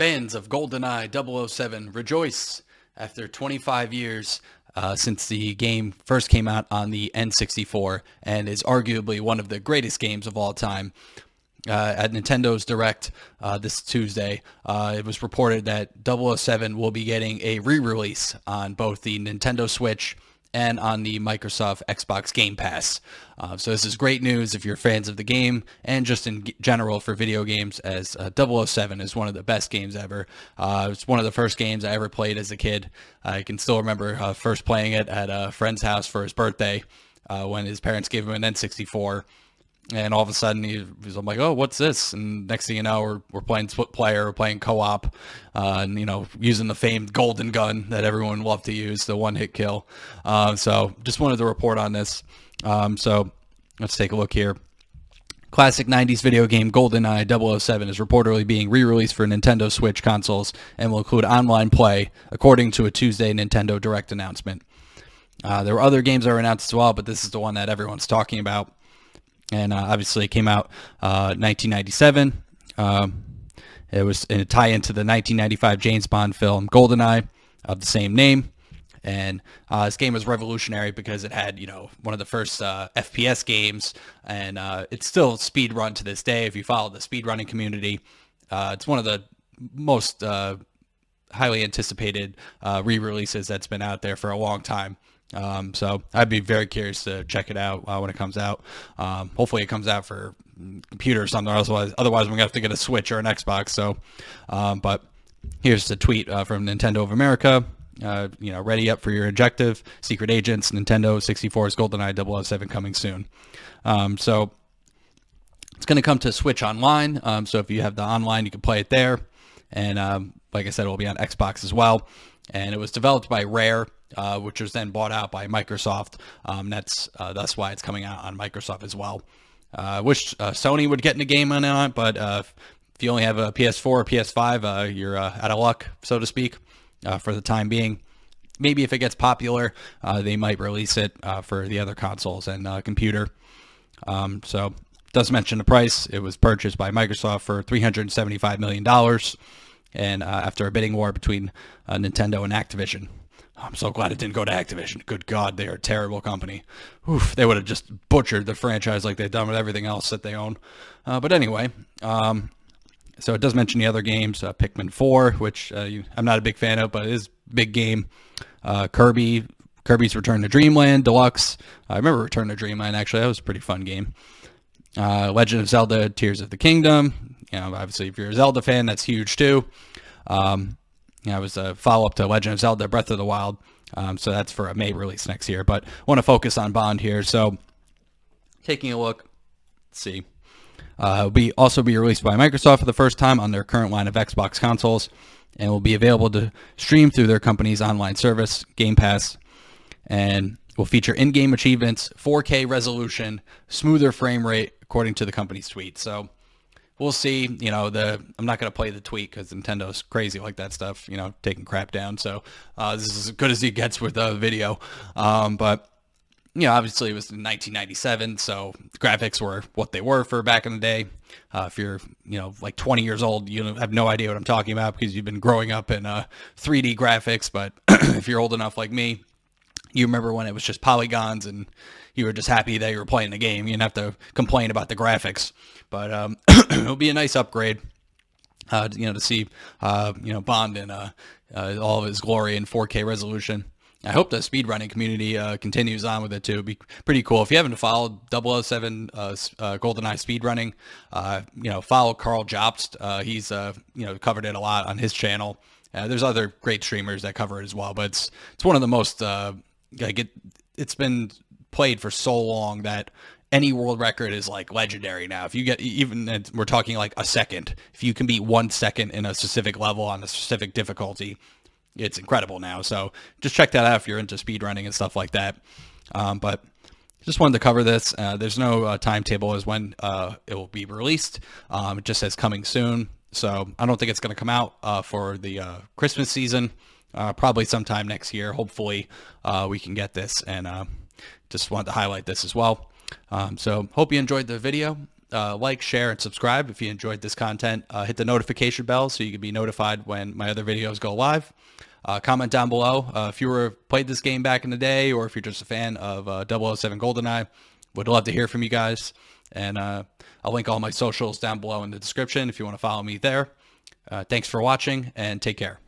Fans of GoldenEye 007 rejoice after 25 years since the game first came out on the N64 and is arguably one of the greatest games of all time. At Nintendo's Direct this Tuesday, it was reported that 007 will be getting a re-release on both the Nintendo Switch and on the Microsoft Xbox Game Pass. So this is great news if you're fans of the game and just in general for video games, as 007 is one of the best games ever. It's one of the first games I ever played as a kid. I can still remember first playing it at a friend's house for his birthday when his parents gave him an N64. And all of a sudden, I'm like, oh, what's this? And next thing you know, we're playing split player, we're playing co-op, and, using the famed golden gun that everyone loved to use, the one-hit kill. So just wanted to report on this. So let's take a look here. Classic 90s video game GoldenEye 007 is reportedly being re-released for Nintendo Switch consoles and will include online play, according to a Tuesday Nintendo Direct announcement. There were other games that were announced as well, but this is the one that everyone's talking about. And obviously it came out 1997. It was a tie-in to the 1995 James Bond film GoldenEye of the same name. And this game was revolutionary because it had, one of the first FPS games, and it's still speed run to this day. If you follow the speedrunning community, it's one of the most highly anticipated re-releases that's been out there for a long time. So I'd be very curious to check it out when it comes out. Hopefully it comes out for computer or something. Otherwise we're gonna have to get a Switch or an Xbox. So, but here's the tweet from Nintendo of America. Ready up for your objective. Secret Agents, Nintendo 64's GoldenEye 007 coming soon. So it's going to come to Switch Online. So if you have the online, you can play it there. And like I said, it will be on Xbox as well. And it was developed by Rare, which was then bought out by Microsoft. That's why it's coming out on Microsoft as well. I wish Sony would get in the game on it, but if you only have a PS4 or PS5, you're out of luck, so to speak, for the time being. Maybe if it gets popular, they might release it for the other consoles and computer. So it does mention the price. It was purchased by Microsoft for $375 million, and after a bidding war between Nintendo and Activision. I'm so glad it didn't go to Activision. Good God, they are a terrible company. Oof, they would have just butchered the franchise like they've done with everything else that they own. But anyway, so it does mention the other games, Pikmin 4, which I'm not a big fan of, but it is a big game. Kirby's Return to Dreamland Deluxe. I remember Return to Dreamland, actually. That was a pretty fun game. Legend of Zelda Tears of the Kingdom. Obviously, if you're a Zelda fan, that's huge too. It was a follow-up to Legend of Zelda Breath of the Wild. So that's for a May release next year. But I want to focus on Bond here. So taking a look, let's see. It will also be released by Microsoft for the first time on their current line of Xbox consoles, and will be available to stream through their company's online service, Game Pass, and will feature in-game achievements, 4K resolution, smoother frame rate, according to the company's tweet. So we'll see. I'm not going to play the tweet because Nintendo's crazy like that stuff, taking crap down. So this is as good as he gets with the video. But obviously it was in 1997, so graphics were what they were for back in the day. If you're, like 20 years old, you have no idea what I'm talking about because you've been growing up in 3D graphics. But if you're old enough like me, you remember when it was just polygons and you were just happy that you were playing the game. You didn't have to complain about the graphics. But it'll be a nice upgrade, to see, Bond in all of his glory in 4K resolution. I hope the speedrunning community continues on with it too. It'd be pretty cool. If you haven't followed 007 GoldenEye speedrunning, follow Carl Jobst. He's covered it a lot on his channel. There's other great streamers that cover it as well, but it's one of the most it's been played for so long that any world record is like legendary now. If you get we're talking like a second, if you can beat 1 second in a specific level on a specific difficulty, it's incredible now. So just check that out if you're into speedrunning and stuff like that. But just wanted to cover this. There's no timetable as when it will be released. It just says coming soon. So I don't think it's going to come out for the Christmas season. Probably sometime next year. Hopefully we can get this, and just wanted to highlight this as well. So hope you enjoyed the video. like, share, and subscribe if you enjoyed this content. Hit the notification bell so you can be notified when my other videos go live. Comment down below if you were played this game back in the day, or if you're just a fan of 007 GoldenEye. Would love to hear from you guys. And I'll link all my socials down below in the description if you want to follow me there. Thanks for watching, and take care.